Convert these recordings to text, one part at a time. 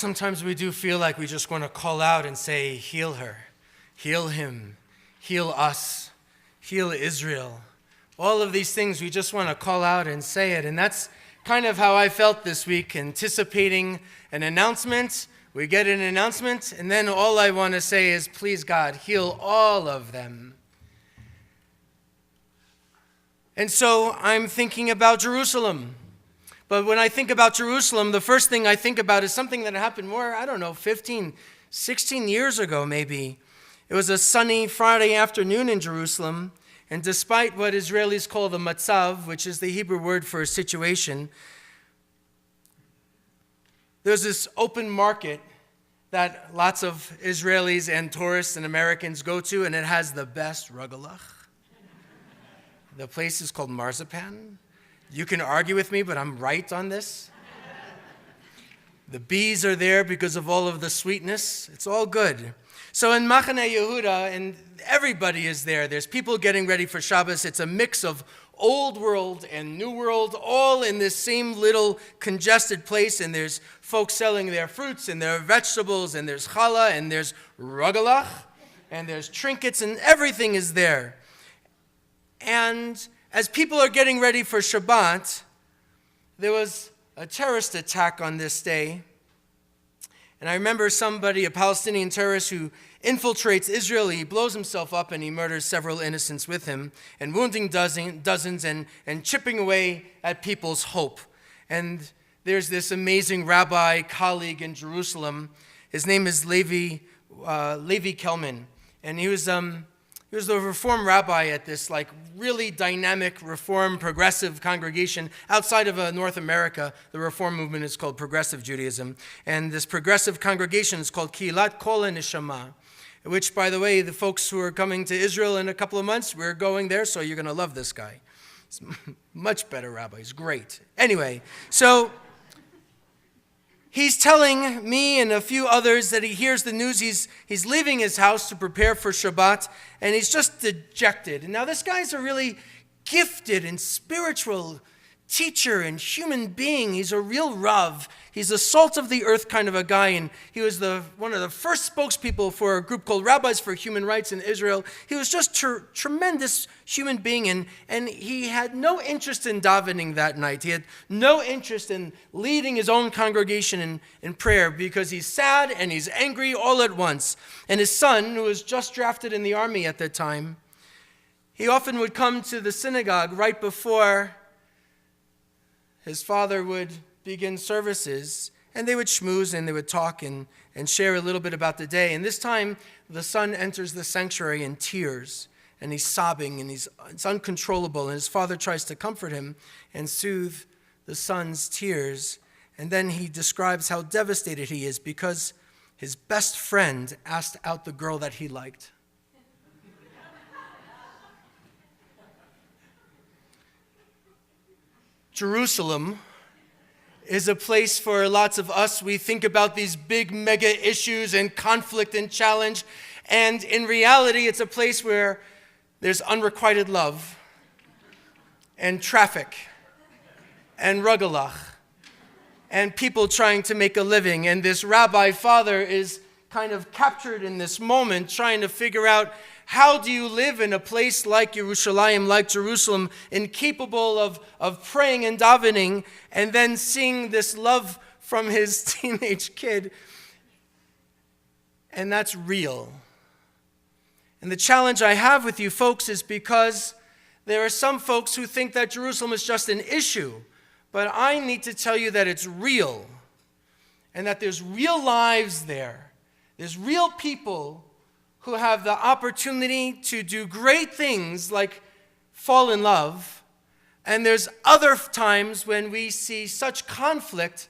Sometimes we do feel like we just want to call out and say, heal her, heal him, heal us, heal Israel. All of these things, we just want to call out and say it. And that's kind of how I felt this week, anticipating an announcement. We get an announcement, and then all I want to say is, please God, heal all of them. And so I'm thinking about Jerusalem. But when I think about Jerusalem, the first thing I think about is something that happened more, 15, 16 years ago maybe. It was a sunny Friday afternoon in Jerusalem, and despite what Israelis call the matzav, which is the Hebrew word for a situation, there's this open market that lots of Israelis and tourists and Americans go to, and it has the best rugelach. The place is called Marzipan. You can argue with me, but I'm right on this. The bees are there because of all of the sweetness. It's all good. So in Machane Yehuda, and everybody is there. There's people getting ready for Shabbos. It's a mix of old world and new world, all in this same little congested place. And there's folks selling their fruits and their vegetables, and there's challah, and there's rugelach, and there's trinkets, and everything is there. And as people are getting ready for Shabbat, there was a terrorist attack on this day. And I remember somebody, a Palestinian terrorist who infiltrates Israel. He blows himself up and he murders several innocents with him, and wounding dozens and chipping away at people's hope. And there's this amazing rabbi colleague in Jerusalem. His name is Levi Kelman. And he was the Reform rabbi at this really dynamic Reform progressive congregation outside of North America. The Reform movement is called Progressive Judaism. And this progressive congregation is called Kilat Kol Neshama, which, by the way, the folks who are coming to Israel in a couple of months, we're going there, so you're going to love this guy. He's a much better rabbi. He's great. Anyway, so he's telling me and a few others that he hears the news. He's leaving his house to prepare for Shabbat, and he's just dejected. And now this guy's a really gifted and spiritual teacher and human being. He's a real Rav. He's a salt of the earth kind of a guy, and he was one of the first spokespeople for a group called Rabbis for Human Rights in Israel. He was just a tremendous human being, and he had no interest in davening that night. He had no interest in leading his own congregation in prayer because he's sad and he's angry all at once. And his son, who was just drafted in the army at that time, he often would come to the synagogue right before his father would begin services, and they would schmooze and they would talk and share a little bit about the day. And this time, the son enters the sanctuary in tears, and he's sobbing, and it's uncontrollable. And his father tries to comfort him and soothe the son's tears. And then he describes how devastated he is because his best friend asked out the girl that he liked. Jerusalem is a place for lots of us. We think about these big mega issues and conflict and challenge. And in reality, it's a place where there's unrequited love and traffic and rugelach and people trying to make a living. And this rabbi father is kind of captured in this moment, trying to figure out, how do you live in a place like Yerushalayim, like Jerusalem, incapable of praying and davening, and then seeing this love from his teenage kid? And that's real. And the challenge I have with you folks is because there are some folks who think that Jerusalem is just an issue, but I need to tell you that it's real, and that there's real lives there. There's real people who have the opportunity to do great things like fall in love. And there's other times when we see such conflict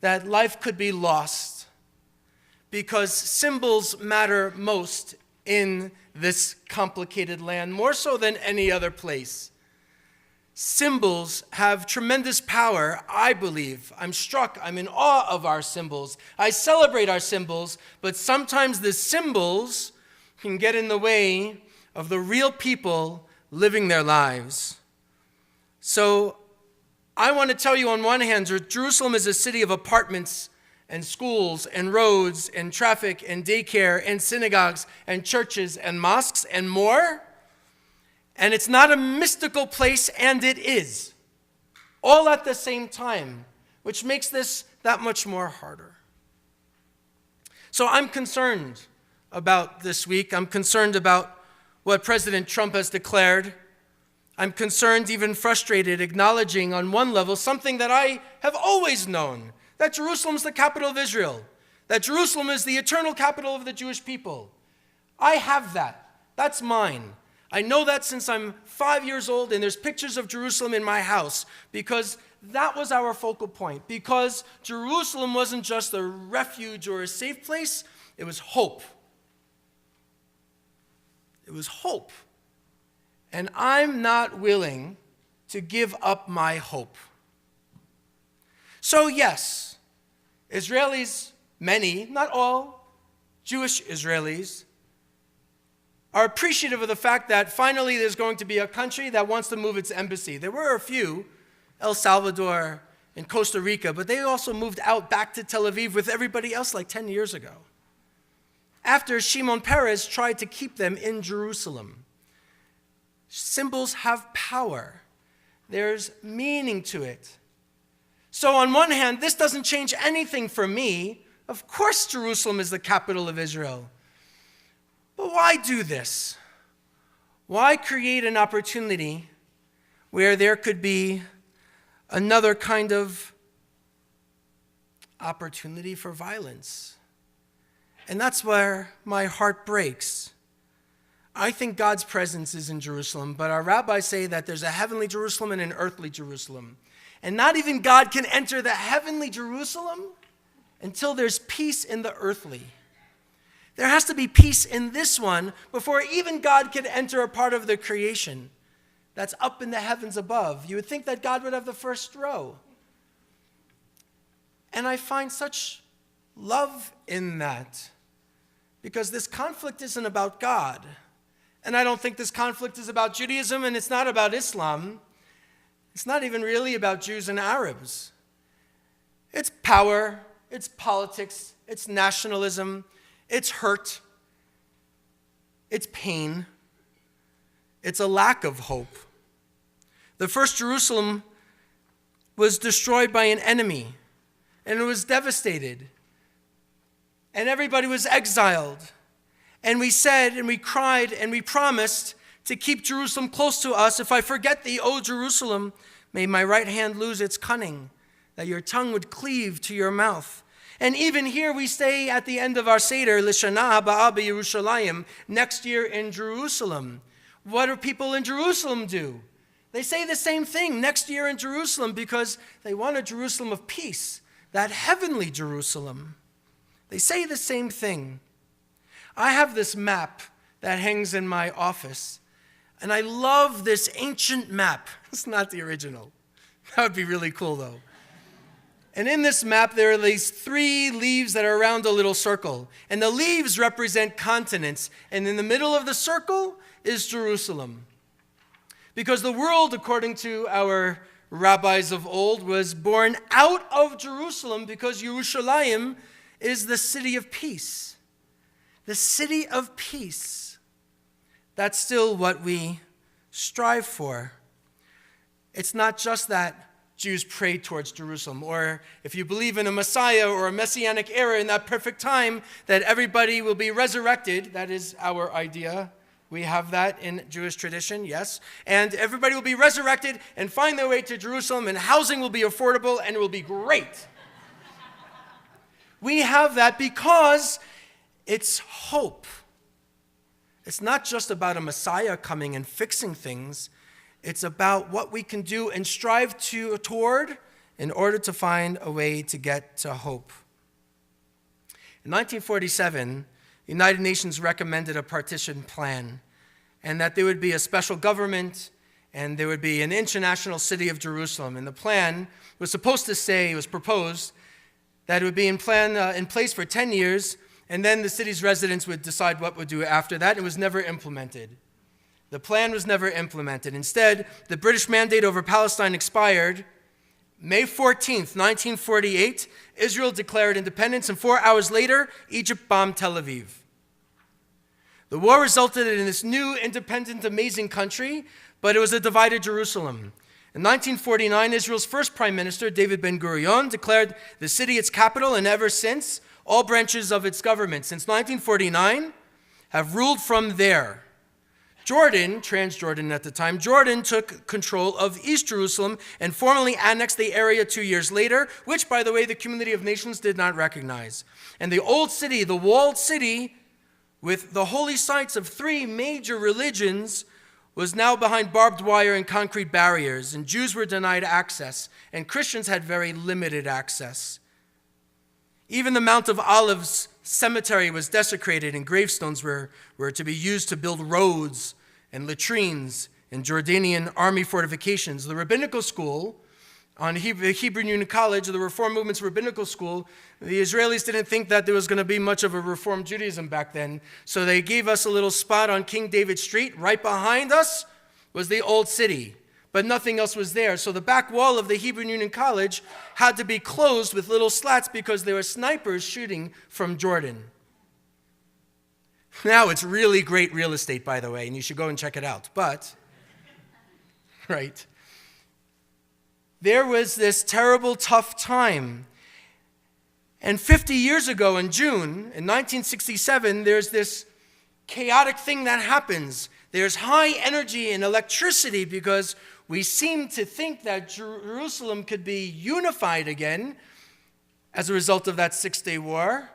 that life could be lost because symbols matter most in this complicated land, more so than any other place. Symbols have tremendous power, I believe. I'm in awe of our symbols. I celebrate our symbols, but sometimes the symbols can get in the way of the real people living their lives. So I want to tell you, on one hand, Jerusalem is a city of apartments and schools and roads and traffic and daycare and synagogues and churches and mosques and more. And it's not a mystical place, and it is. All at the same time, which makes this that much more harder. So I'm concerned about this week. I'm concerned about what President Trump has declared. I'm concerned, even frustrated, acknowledging on one level something that I have always known, that Jerusalem is the capital of Israel, that Jerusalem is the eternal capital of the Jewish people. I have that. That's mine. I know that since I'm 5 years old, and there's pictures of Jerusalem in my house, because that was our focal point. Because Jerusalem wasn't just a refuge or a safe place, it was hope. It was hope. And I'm not willing to give up my hope. So yes, Israelis, many, not all, Jewish Israelis, are appreciative of the fact that finally there's going to be a country that wants to move its embassy. There were a few, El Salvador and Costa Rica, but they also moved out back to Tel Aviv with everybody else like 10 years ago, after Shimon Peres tried to keep them in Jerusalem. Symbols have power. There's meaning to it. So on one hand, this doesn't change anything for me. Of course Jerusalem is the capital of Israel. But why do this? Why create an opportunity where there could be another kind of opportunity for violence? And that's where my heart breaks. I think God's presence is in Jerusalem, but our rabbis say that there's a heavenly Jerusalem and an earthly Jerusalem. And not even God can enter the heavenly Jerusalem until there's peace in the earthly. There has to be peace in this one before even God can enter a part of the creation that's up in the heavens above. You would think that God would have the first row. And I find such love in that, because this conflict isn't about God. And I don't think this conflict is about Judaism, and it's not about Islam. It's not even really about Jews and Arabs. It's power, it's politics, it's nationalism, it's hurt, it's pain, it's a lack of hope. The first Jerusalem was destroyed by an enemy, and it was devastated, and everybody was exiled. And we said, and we cried, and we promised to keep Jerusalem close to us. If I forget thee, O Jerusalem, may my right hand lose its cunning, that your tongue would cleave to your mouth. And even here we say at the end of our Seder, L'shana haba'ah b'Yerushalayim, next year in Jerusalem. What do people in Jerusalem do? They say the same thing, next year in Jerusalem, because they want a Jerusalem of peace, that heavenly Jerusalem. They say the same thing. I have this map that hangs in my office, and I love this ancient map. It's not the original. That would be really cool, though. And in this map, there are these 3 leaves that are around a little circle. And the leaves represent continents. And in the middle of the circle is Jerusalem. Because the world, according to our rabbis of old, was born out of Jerusalem, because Yerushalayim is the city of peace. The city of peace. That's still what we strive for. It's not just that Jews pray towards Jerusalem, or if you believe in a Messiah or a Messianic era in that perfect time, that everybody will be resurrected. That is our idea. We have that in Jewish tradition, yes. And everybody will be resurrected and find their way to Jerusalem, and housing will be affordable, and it will be great. We have that because it's hope. It's not just about a Messiah coming and fixing things. It's about what we can do and strive toward in order to find a way to get to hope. In 1947, the United Nations recommended a partition plan, and that there would be a special government, and there would be an international city of Jerusalem. And the plan was supposed to say, it was proposed, that it would be in place for 10 years, and then the city's residents would decide what would do after that. It was never implemented. The plan was never implemented. Instead, the British mandate over Palestine expired May 14th, 1948, Israel declared independence, and 4 hours later, Egypt bombed Tel Aviv. The war resulted in this new, independent, amazing country, but it was a divided Jerusalem. In 1949, Israel's first prime minister, David Ben-Gurion, declared the city its capital, and ever since, all branches of its government, since 1949, have ruled from there. Jordan, Transjordan at the time, Jordan took control of East Jerusalem and formally annexed the area 2 years later, which, by the way, the Community of Nations did not recognize. And the old city, the walled city, with the holy sites of 3 major religions, was now behind barbed wire and concrete barriers, and Jews were denied access, and Christians had very limited access. Even the Mount of Olives cemetery was desecrated, and gravestones were to be used to build roads and latrines and Jordanian army fortifications. The rabbinical school, on Hebrew Union College, the Reform Movement's rabbinical school, the Israelis didn't think that there was going to be much of a Reform Judaism back then, so they gave us a little spot on King David Street. Right behind us was the old city, but nothing else was there. So the back wall of the Hebrew Union College had to be closed with little slats because there were snipers shooting from Jordan. Now, it's really great real estate, by the way, and you should go and check it out. But, right, there was this terrible, tough time. And 50 years ago in June, in 1967, there's this chaotic thing that happens. There's high energy and electricity because we seem to think that Jerusalem could be unified again as a result of that 6-day war.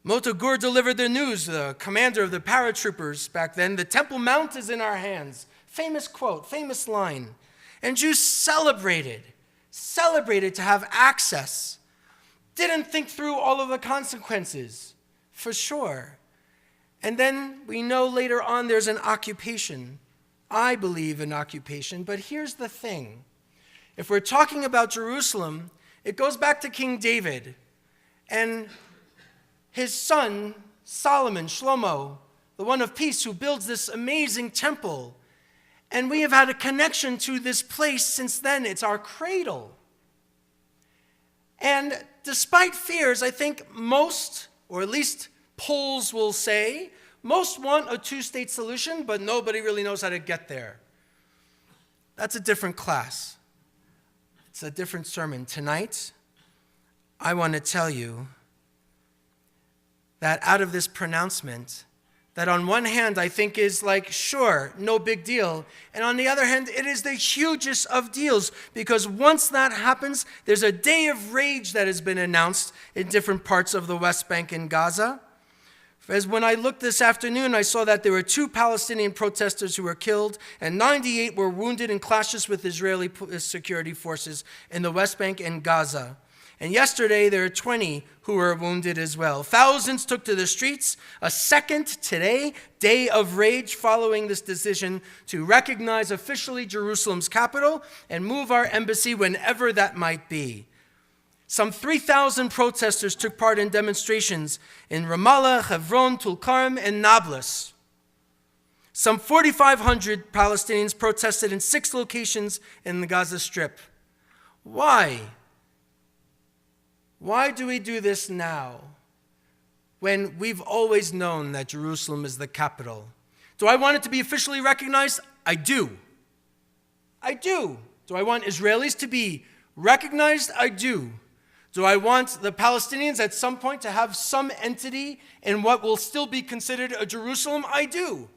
Moto Gur delivered the news, the commander of the paratroopers back then. The Temple Mount is in our hands. Famous quote, famous line. And Jews celebrated to have access. Didn't think through all of the consequences, for sure. And then we know later on there's an occupation. I believe in occupation, but here's the thing. If we're talking about Jerusalem, it goes back to King David and his son, Solomon, Shlomo, the one of peace, who builds this amazing temple. And we have had a connection to this place since then. It's our cradle. And despite fears, I think most, or at least polls will say, most want a 2-state solution, but nobody really knows how to get there. That's a different class. It's a different sermon. Tonight, I want to tell you that out of this pronouncement, that on one hand I think is like, sure, no big deal. And on the other hand, it is the hugest of deals, because once that happens, there's a day of rage that has been announced in different parts of the West Bank and Gaza. As when I looked this afternoon, I saw that there were 2 Palestinian protesters who were killed and 98 were wounded in clashes with Israeli security forces in the West Bank and Gaza. And yesterday, there were 20 who were wounded as well. Thousands took to the streets. A second today, day of rage following this decision to recognize officially Jerusalem's capital and move our embassy whenever that might be. Some 3,000 protesters took part in demonstrations in Ramallah, Hebron, Tulkarm, and Nablus. Some 4,500 Palestinians protested in 6 locations in the Gaza Strip. Why? Why do we do this now, when we've always known that Jerusalem is the capital? Do I want it to be officially recognized? I do. I do. Do I want Israelis to be recognized? I do. Do I want the Palestinians at some point to have some entity in what will still be considered a Jerusalem? I do.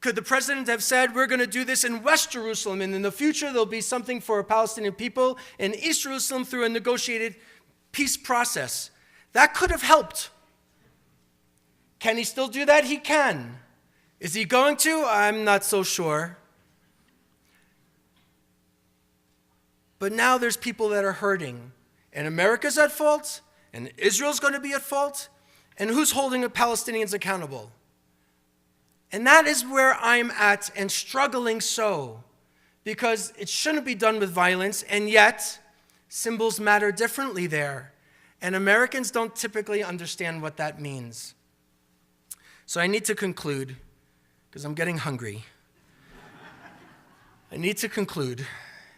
Could the president have said, we're going to do this in West Jerusalem, and in the future there'll be something for Palestinian people in East Jerusalem through a negotiated peace process? That could have helped. Can he still do that? He can. Is he going to? I'm not so sure. But now there's people that are hurting, and America's at fault, and Israel's going to be at fault, and who's holding the Palestinians accountable? And that is where I'm at, and struggling so, because it shouldn't be done with violence, and yet symbols matter differently there. And Americans don't typically understand what that means. So I need to conclude, because I'm getting hungry. I need to conclude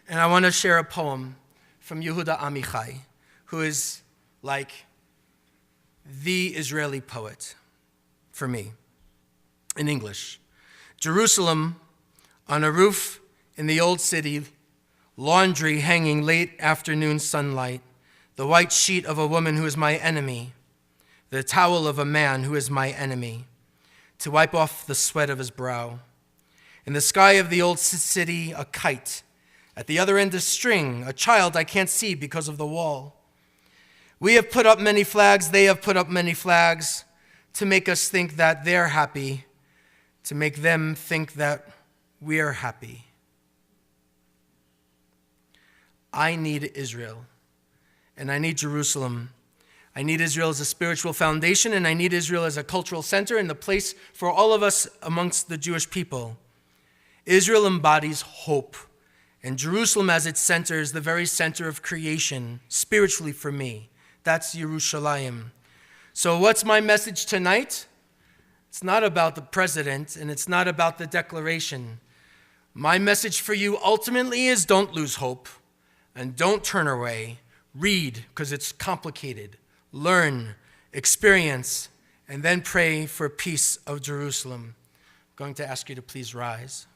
And I want to share a poem from Yehuda Amichai, who is like the Israeli poet for me, in English. Jerusalem, on a roof in the old city, laundry hanging late afternoon sunlight, the white sheet of a woman who is my enemy, the towel of a man who is my enemy, to wipe off the sweat of his brow. In the sky of the old city, a kite. At the other end, a string, a child I can't see because of the wall. We have put up many flags, they have put up many flags to make us think that they're happy, to make them think that we're happy. I need Israel, and I need Jerusalem. I need Israel as a spiritual foundation, and I need Israel as a cultural center and the place for all of us amongst the Jewish people. Israel embodies hope, and Jerusalem as its center is the very center of creation, spiritually for me. That's Yerushalayim. So what's my message tonight? It's not about the president, and it's not about the declaration. My message for you ultimately is don't lose hope, and don't turn away. Read, because it's complicated. Learn, experience, and then pray for peace of Jerusalem. I'm going to ask you to please rise.